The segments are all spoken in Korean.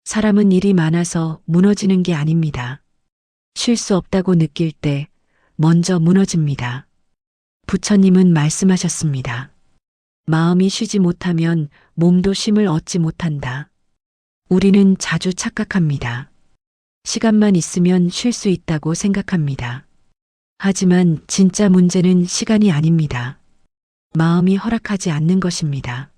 사람은 일이 많아서 무너지는 게 아닙니다. 쉴 수 없다고 느낄 때 먼저 무너집니다. 부처님은 말씀하셨습니다. 마음이 쉬지 못하면 몸도 쉼을 얻지 못한다. 우리는 자주 착각합니다. 시간만 있으면 쉴 수 있다고 생각합니다. 하지만 진짜 문제는 시간이 아닙니다. 마음이 허락하지 않는 것입니다.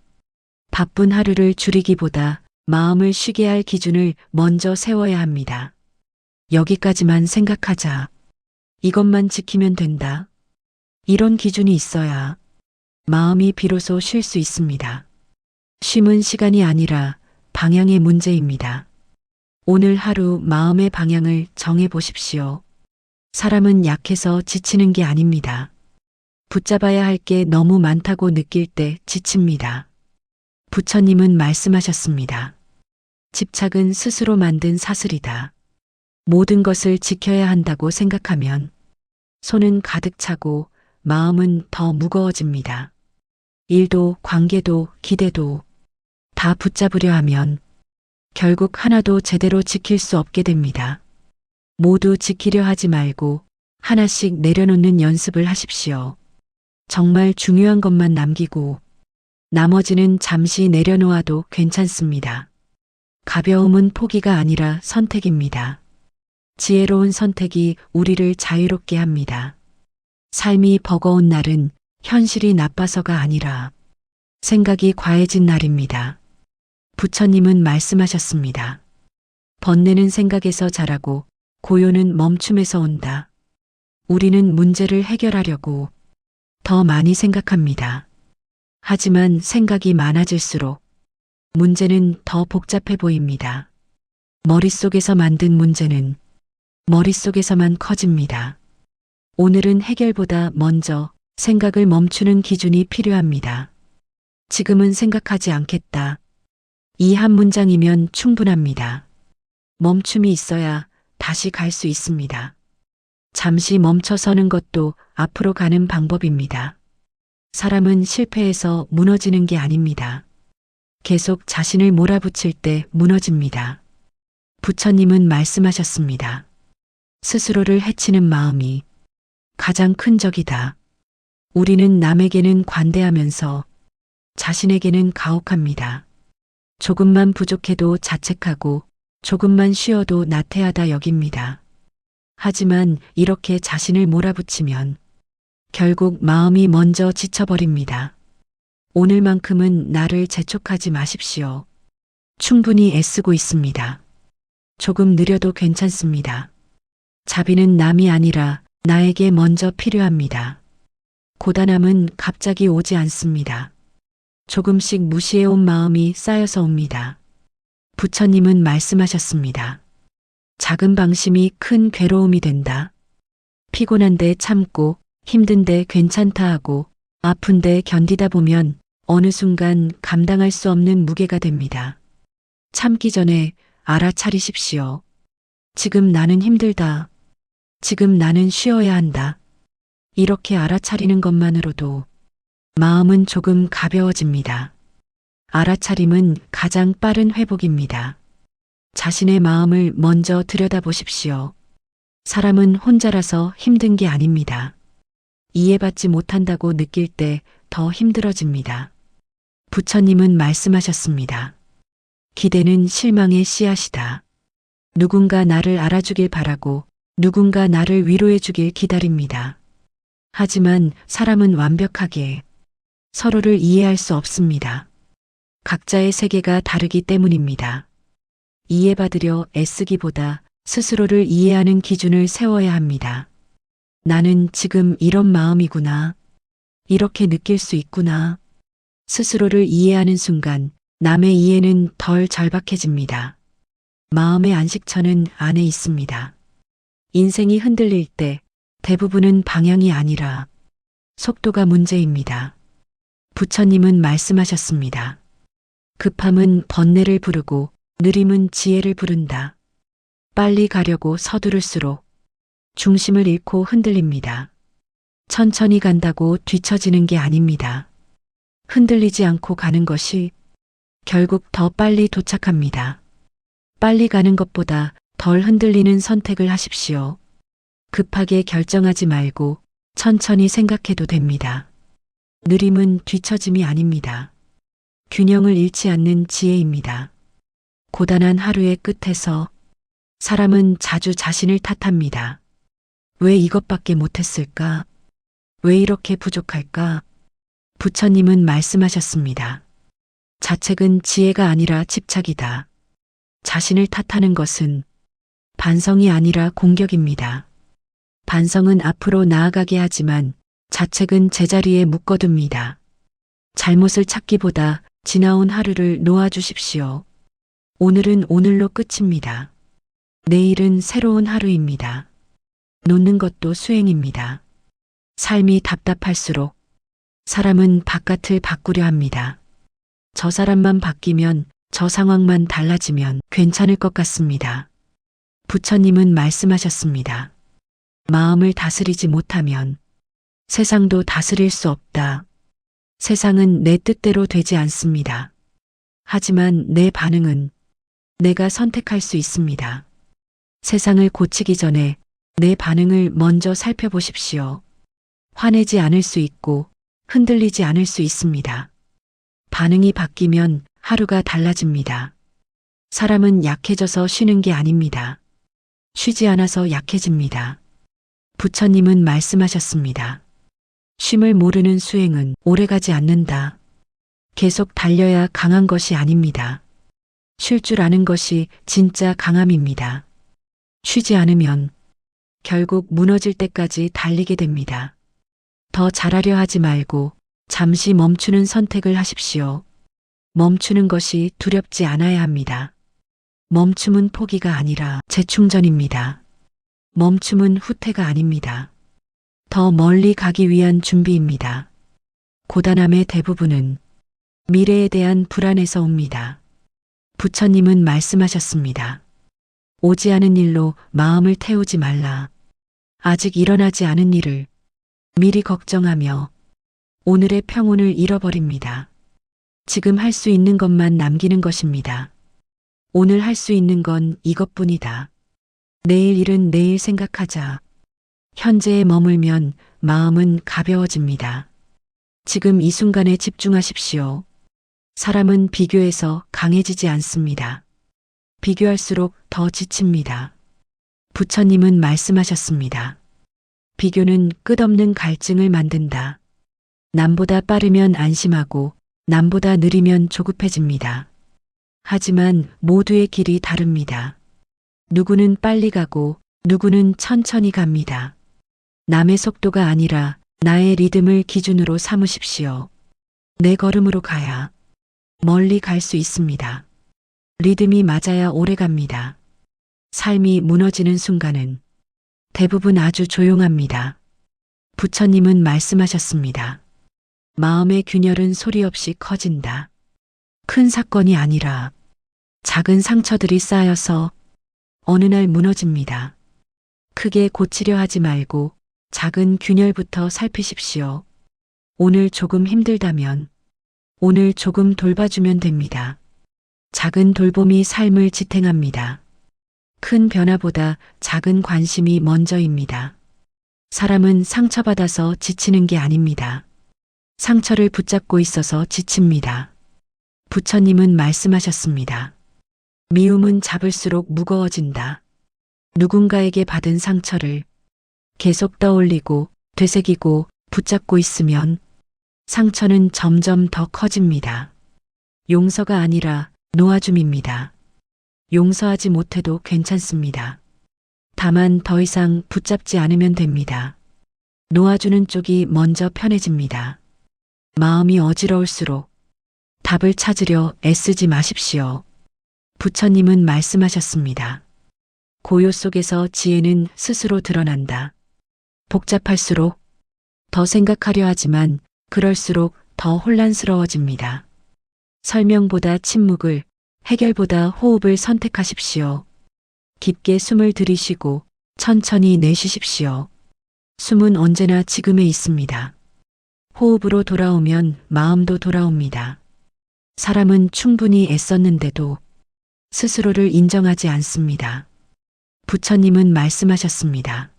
바쁜 하루를 줄이기보다 마음을 쉬게 할 기준을 먼저 세워야 합니다. 여기까지만 생각하자. 이것만 지키면 된다. 이런 기준이 있어야 마음이 비로소 쉴 수 있습니다. 쉼은 시간이 아니라 방향의 문제입니다. 오늘 하루 마음의 방향을 정해 보십시오. 사람은 약해서 지치는 게 아닙니다. 붙잡아야 할 게 너무 많다고 느낄 때 지칩니다. 부처님은 말씀하셨습니다. 집착은 스스로 만든 사슬이다. 모든 것을 지켜야 한다고 생각하면 손은 가득 차고 마음은 더 무거워집니다. 일도 관계도 기대도 다 붙잡으려 하면 결국 하나도 제대로 지킬 수 없게 됩니다. 모두 지키려 하지 말고 하나씩 내려놓는 연습을 하십시오. 정말 중요한 것만 남기고 나머지는 잠시 내려놓아도 괜찮습니다. 가벼움은 포기가 아니라 선택입니다. 지혜로운 선택이 우리를 자유롭게 합니다. 삶이 버거운 날은 현실이 나빠서가 아니라 생각이 과해진 날입니다. 부처님은 말씀하셨습니다. 번뇌는 생각에서 자라고 고요는 멈춤에서 온다. 우리는 문제를 해결하려고 더 많이 생각합니다. 하지만 생각이 많아질수록 문제는 더 복잡해 보입니다. 머릿속에서 만든 문제는 머릿속에서만 커집니다. 오늘은 해결보다 먼저 생각을 멈추는 기준이 필요합니다. 지금은 생각하지 않겠다. 이 한 문장이면 충분합니다. 멈춤이 있어야 다시 갈 수 있습니다. 잠시 멈춰 서는 것도 앞으로 가는 방법입니다. 사람은 실패해서 무너지는 게 아닙니다. 계속 자신을 몰아붙일 때 무너집니다. 부처님은 말씀하셨습니다. 스스로를 해치는 마음이 가장 큰 적이다. 우리는 남에게는 관대하면서 자신에게는 가혹합니다. 조금만 부족해도 자책하고 조금만 쉬어도 나태하다 여깁니다. 하지만 이렇게 자신을 몰아붙이면 결국 마음이 먼저 지쳐버립니다. 오늘만큼은 나를 재촉하지 마십시오. 충분히 애쓰고 있습니다. 조금 느려도 괜찮습니다. 자비는 남이 아니라 나에게 먼저 필요합니다. 고단함은 갑자기 오지 않습니다. 조금씩 무시해온 마음이 쌓여서 옵니다. 부처님은 말씀하셨습니다. 작은 방심이 큰 괴로움이 된다. 피곤한데 참고 힘든데 괜찮다 하고 아픈데 견디다 보면 어느 순간 감당할 수 없는 무게가 됩니다. 참기 전에 알아차리십시오. 지금 나는 힘들다. 지금 나는 쉬어야 한다. 이렇게 알아차리는 것만으로도 마음은 조금 가벼워집니다. 알아차림은 가장 빠른 회복입니다. 자신의 마음을 먼저 들여다보십시오. 사람은 혼자라서 힘든 게 아닙니다. 이해받지 못한다고 느낄 때 더 힘들어집니다. 부처님은 말씀하셨습니다. 기대는 실망의 씨앗이다. 누군가 나를 알아주길 바라고 누군가 나를 위로해 주길 기다립니다. 하지만 사람은 완벽하게 서로를 이해할 수 없습니다. 각자의 세계가 다르기 때문입니다. 이해받으려 애쓰기보다 스스로를 이해하는 기준을 세워야 합니다. 나는 지금 이런 마음이구나. 이렇게 느낄 수 있구나. 스스로를 이해하는 순간 남의 이해는 덜 절박해집니다. 마음의 안식처는 안에 있습니다. 인생이 흔들릴 때 대부분은 방향이 아니라 속도가 문제입니다. 부처님은 말씀하셨습니다. 급함은 번뇌를 부르고 느림은 지혜를 부른다. 빨리 가려고 서두를수록 중심을 잃고 흔들립니다. 천천히 간다고 뒤처지는 게 아닙니다. 흔들리지 않고 가는 것이 결국 더 빨리 도착합니다. 빨리 가는 것보다 덜 흔들리는 선택을 하십시오. 급하게 결정하지 말고 천천히 생각해도 됩니다. 느림은 뒤처짐이 아닙니다. 균형을 잃지 않는 지혜입니다. 고단한 하루의 끝에서 사람은 자주 자신을 탓합니다. 왜 이것밖에 못했을까? 왜 이렇게 부족할까? 부처님은 말씀하셨습니다. 자책은 지혜가 아니라 집착이다. 자신을 탓하는 것은 반성이 아니라 공격입니다. 반성은 앞으로 나아가게 하지만 자책은 제자리에 묶어둡니다. 잘못을 찾기보다 지나온 하루를 놓아주십시오. 오늘은 오늘로 끝입니다. 내일은 새로운 하루입니다. 놓는 것도 수행입니다. 삶이 답답할수록 사람은 바깥을 바꾸려 합니다. 저 사람만 바뀌면, 저 상황만 달라지면 괜찮을 것 같습니다. 부처님은 말씀하셨습니다. 마음을 다스리지 못하면 세상도 다스릴 수 없다. 세상은 내 뜻대로 되지 않습니다. 하지만 내 반응은 내가 선택할 수 있습니다. 세상을 고치기 전에 내 반응을 먼저 살펴보십시오. 화내지 않을 수 있고 흔들리지 않을 수 있습니다. 반응이 바뀌면 하루가 달라집니다. 사람은 약해져서 쉬는 게 아닙니다. 쉬지 않아서 약해집니다. 부처님은 말씀하셨습니다. 쉼을 모르는 수행은 오래가지 않는다. 계속 달려야 강한 것이 아닙니다. 쉴 줄 아는 것이 진짜 강함입니다. 쉬지 않으면 결국 무너질 때까지 달리게 됩니다. 더 잘하려 하지 말고 잠시 멈추는 선택을 하십시오. 멈추는 것이 두렵지 않아야 합니다. 멈춤은 포기가 아니라 재충전입니다. 멈춤은 후퇴가 아닙니다. 더 멀리 가기 위한 준비입니다. 고단함의 대부분은 미래에 대한 불안에서 옵니다. 부처님은 말씀하셨습니다. 오지 않은 일로 마음을 태우지 말라. 아직 일어나지 않은 일을 미리 걱정하며 오늘의 평온을 잃어버립니다. 지금 할 수 있는 것만 남기는 것입니다. 오늘 할 수 있는 건 이것뿐이다. 내일 일은 내일 생각하자. 현재에 머물면 마음은 가벼워집니다. 지금 이 순간에 집중하십시오. 사람은 비교해서 강해지지 않습니다. 비교할수록 더 지칩니다. 부처님은 말씀하셨습니다. 비교는 끝없는 갈증을 만든다. 남보다 빠르면 안심하고 남보다 느리면 조급해집니다. 하지만 모두의 길이 다릅니다. 누구는 빨리 가고 누구는 천천히 갑니다. 남의 속도가 아니라 나의 리듬을 기준으로 삼으십시오. 내 걸음으로 가야 멀리 갈 수 있습니다. 리듬이 맞아야 오래 갑니다. 삶이 무너지는 순간은 대부분 아주 조용합니다. 부처님은 말씀하셨습니다. 마음의 균열은 소리 없이 커진다. 큰 사건이 아니라 작은 상처들이 쌓여서 어느 날 무너집니다. 크게 고치려 하지 말고 작은 균열부터 살피십시오. 오늘 조금 힘들다면 오늘 조금 돌봐주면 됩니다. 작은 돌봄이 삶을 지탱합니다. 큰 변화보다 작은 관심이 먼저입니다. 사람은 상처받아서 지치는 게 아닙니다. 상처를 붙잡고 있어서 지칩니다. 부처님은 말씀하셨습니다. 미움은 잡을수록 무거워진다. 누군가에게 받은 상처를 계속 떠올리고 되새기고 붙잡고 있으면 상처는 점점 더 커집니다. 용서가 아니라 놓아줌입니다. 용서하지 못해도 괜찮습니다. 다만 더 이상 붙잡지 않으면 됩니다. 놓아주는 쪽이 먼저 편해집니다. 마음이 어지러울수록 답을 찾으려 애쓰지 마십시오. 부처님은 말씀하셨습니다. 고요 속에서 지혜는 스스로 드러난다. 복잡할수록 더 생각하려 하지만 그럴수록 더 혼란스러워집니다. 설명보다 침묵을, 해결보다 호흡을 선택하십시오. 깊게 숨을 들이쉬고 천천히 내쉬십시오. 숨은 언제나 지금에 있습니다. 호흡으로 돌아오면 마음도 돌아옵니다. 사람은 충분히 애썼는데도 스스로를 인정하지 않습니다. 부처님은 말씀하셨습니다.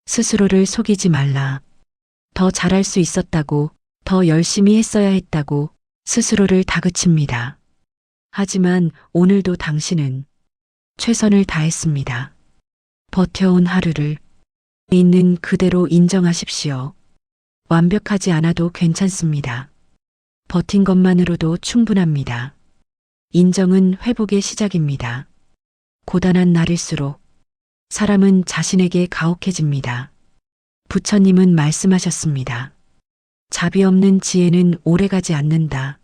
스스로를 속이지 말라. 더 잘할 수 있었다고, 더 열심히 했어야 했다고 스스로를 다그칩니다. 하지만 오늘도 당신은 최선을 다했습니다. 버텨온 하루를 있는 그대로 인정하십시오. 완벽하지 않아도 괜찮습니다. 버틴 것만으로도 충분합니다. 인정은 회복의 시작입니다. 고단한 날일수록 사람은 자신에게 가혹해집니다. 부처님은 말씀하셨습니다. 자비 없는 지혜는 오래가지 않는다.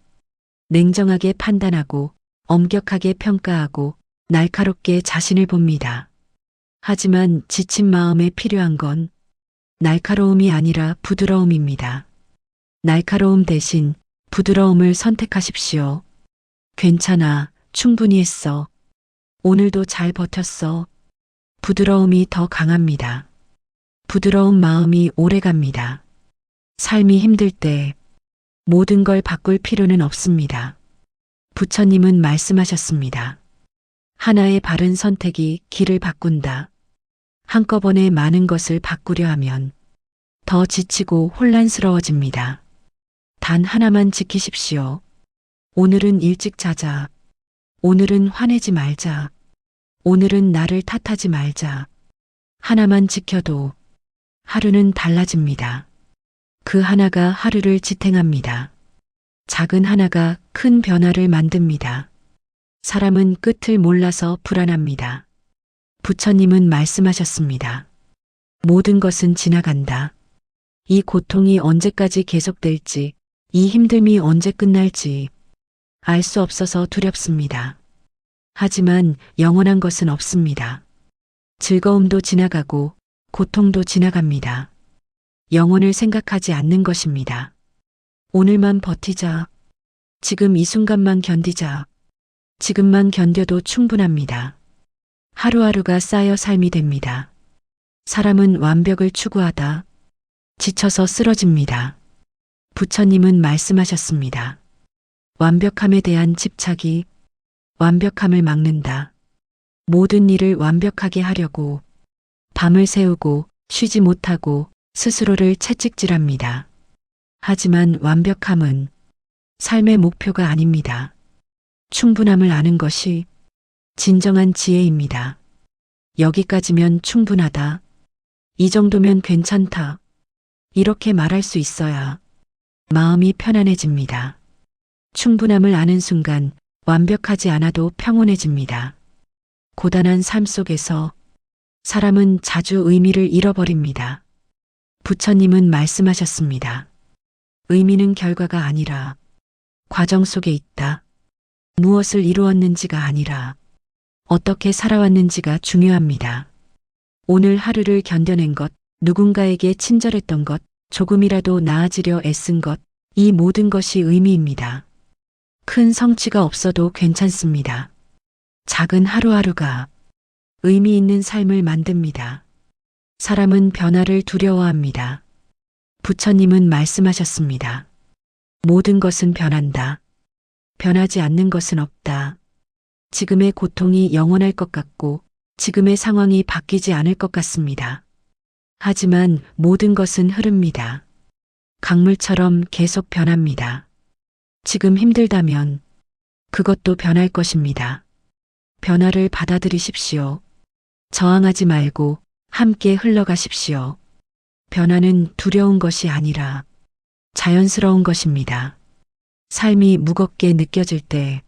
냉정하게 판단하고 엄격하게 평가하고 날카롭게 자신을 봅니다. 하지만 지친 마음에 필요한 건 날카로움이 아니라 부드러움입니다. 날카로움 대신 부드러움을 선택하십시오. 괜찮아, 충분히 했어. 오늘도 잘 버텼어. 부드러움이 더 강합니다. 부드러운 마음이 오래갑니다. 삶이 힘들 때 모든 걸 바꿀 필요는 없습니다. 부처님은 말씀하셨습니다. 하나의 바른 선택이 길을 바꾼다. 한꺼번에 많은 것을 바꾸려 하면 더 지치고 혼란스러워집니다. 단 하나만 지키십시오. 오늘은 일찍 자자. 오늘은 화내지 말자. 오늘은 나를 탓하지 말자. 하나만 지켜도 하루는 달라집니다. 그 하나가 하루를 지탱합니다. 작은 하나가 큰 변화를 만듭니다. 사람은 끝을 몰라서 불안합니다. 부처님은 말씀하셨습니다. 모든 것은 지나간다. 이 고통이 언제까지 계속될지, 이 힘듦이 언제 끝날지 알 수 없어서 두렵습니다. 하지만 영원한 것은 없습니다. 즐거움도 지나가고 고통도 지나갑니다. 영혼을 생각하지 않는 것입니다. 오늘만 버티자. 지금 이 순간만 견디자. 지금만 견뎌도 충분합니다. 하루하루가 쌓여 삶이 됩니다. 사람은 완벽을 추구하다 지쳐서 쓰러집니다. 부처님은 말씀하셨습니다. 완벽함에 대한 집착이 완벽함을 막는다. 모든 일을 완벽하게 하려고 밤을 새우고 쉬지 못하고 스스로를 채찍질합니다. 하지만 완벽함은 삶의 목표가 아닙니다. 충분함을 아는 것이 진정한 지혜입니다. 여기까지면 충분하다. 이 정도면 괜찮다. 이렇게 말할 수 있어야 마음이 편안해집니다. 충분함을 아는 순간 완벽하지 않아도 평온해집니다. 고단한 삶 속에서 사람은 자주 의미를 잃어버립니다. 부처님은 말씀하셨습니다. 의미는 결과가 아니라 과정 속에 있다. 무엇을 이루었는지가 아니라 어떻게 살아왔는지가 중요합니다. 오늘 하루를 견뎌낸 것, 누군가에게 친절했던 것, 조금이라도 나아지려 애쓴 것, 이 모든 것이 의미입니다. 큰 성취가 없어도 괜찮습니다. 작은 하루하루가 의미 있는 삶을 만듭니다. 사람은 변화를 두려워합니다. 부처님은 말씀하셨습니다. 모든 것은 변한다. 변하지 않는 것은 없다. 지금의 고통이 영원할 것 같고 지금의 상황이 바뀌지 않을 것 같습니다. 하지만 모든 것은 흐릅니다. 강물처럼 계속 변합니다. 지금 힘들다면 그것도 변할 것입니다. 변화를 받아들이십시오. 저항하지 말고 함께 흘러가십시오. 변화는 두려운 것이 아니라 자연스러운 것입니다. 삶이 무겁게 느껴질 때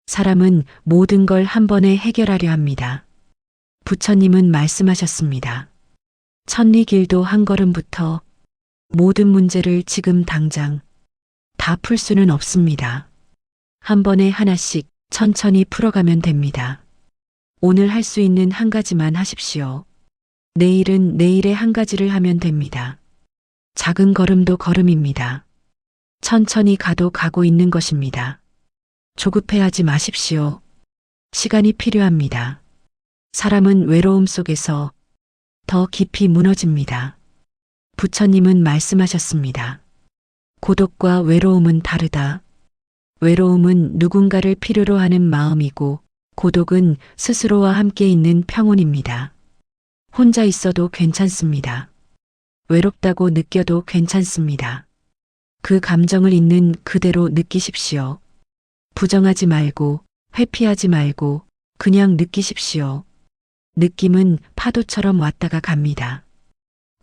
사람은 모든 걸 한 번에 해결하려 합니다. 부처님은 말씀하셨습니다. 천리길도 한 걸음부터 모든 문제를 지금 당장 다 풀 수는 없습니다. 한 번에 하나씩 천천히 풀어가면 됩니다. 오늘 할 수 있는 한 가지만 하십시오. 내일은 내일의 한 가지를 하면 됩니다. 작은 걸음도 걸음입니다. 천천히 가도 가고 있는 것입니다. 조급해하지 마십시오. 시간이 필요합니다. 사람은 외로움 속에서 더 깊이 무너집니다. 부처님은 말씀하셨습니다. 고독과 외로움은 다르다. 외로움은 누군가를 필요로 하는 마음이고 고독은 스스로와 함께 있는 평온입니다. 혼자 있어도 괜찮습니다. 외롭다고 느껴도 괜찮습니다. 그 감정을 있는 그대로 느끼십시오. 부정하지 말고, 회피하지 말고, 그냥 느끼십시오. 느낌은 파도처럼 왔다가 갑니다.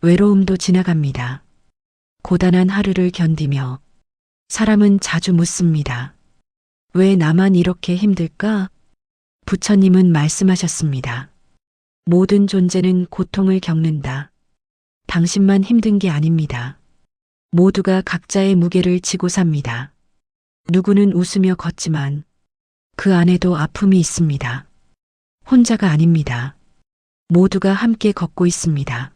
외로움도 지나갑니다. 고단한 하루를 견디며 사람은 자주 묻습니다. 왜 나만 이렇게 힘들까? 부처님은 말씀하셨습니다. 모든 존재는 고통을 겪는다. 당신만 힘든 게 아닙니다. 모두가 각자의 무게를 지고 삽니다. 누구는 웃으며 걷지만 그 안에도 아픔이 있습니다. 혼자가 아닙니다. 모두가 함께 걷고 있습니다.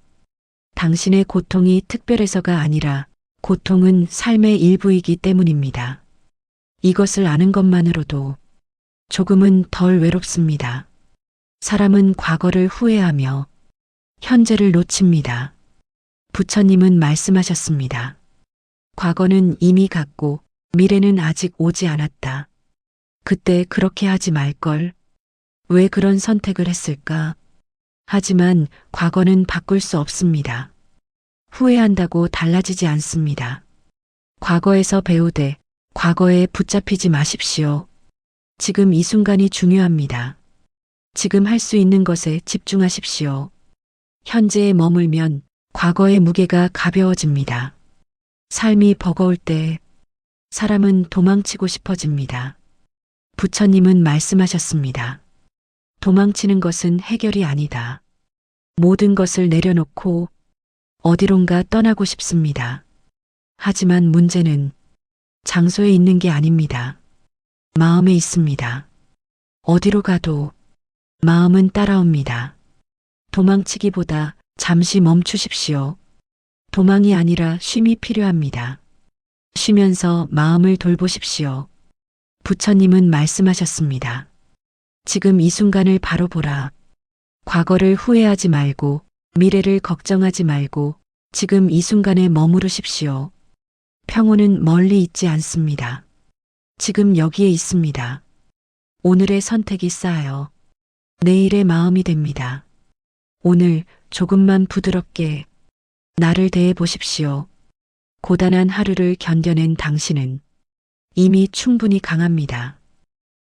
당신의 고통이 특별해서가 아니라 고통은 삶의 일부이기 때문입니다. 이것을 아는 것만으로도 조금은 덜 외롭습니다. 사람은 과거를 후회하며 현재를 놓칩니다. 부처님은 말씀하셨습니다. 과거는 이미 갔고 미래는 아직 오지 않았다. 그때 그렇게 하지 말걸. 왜 그런 선택을 했을까? 하지만 과거는 바꿀 수 없습니다. 후회한다고 달라지지 않습니다. 과거에서 배우되 과거에 붙잡히지 마십시오. 지금 이 순간이 중요합니다. 지금 할 수 있는 것에 집중하십시오. 현재에 머물면 과거의 무게가 가벼워집니다. 삶이 버거울 때 사람은 도망치고 싶어집니다. 부처님은 말씀하셨습니다. 도망치는 것은 해결이 아니다. 모든 것을 내려놓고 어디론가 떠나고 싶습니다. 하지만 문제는 장소에 있는 게 아닙니다. 마음에 있습니다. 어디로 가도 마음은 따라옵니다. 도망치기보다 잠시 멈추십시오. 도망이 아니라 쉼이 필요합니다. 쉬면서 마음을 돌보십시오. 부처님은 말씀하셨습니다. 지금 이 순간을 바로 보라. 과거를 후회하지 말고 미래를 걱정하지 말고 지금 이 순간에 머무르십시오. 평온은 멀리 있지 않습니다. 지금 여기에 있습니다. 오늘의 선택이 쌓여 내일의 마음이 됩니다. 오늘 조금만 부드럽게 나를 대해 보십시오. 고단한 하루를 견뎌낸 당신은 이미 충분히 강합니다.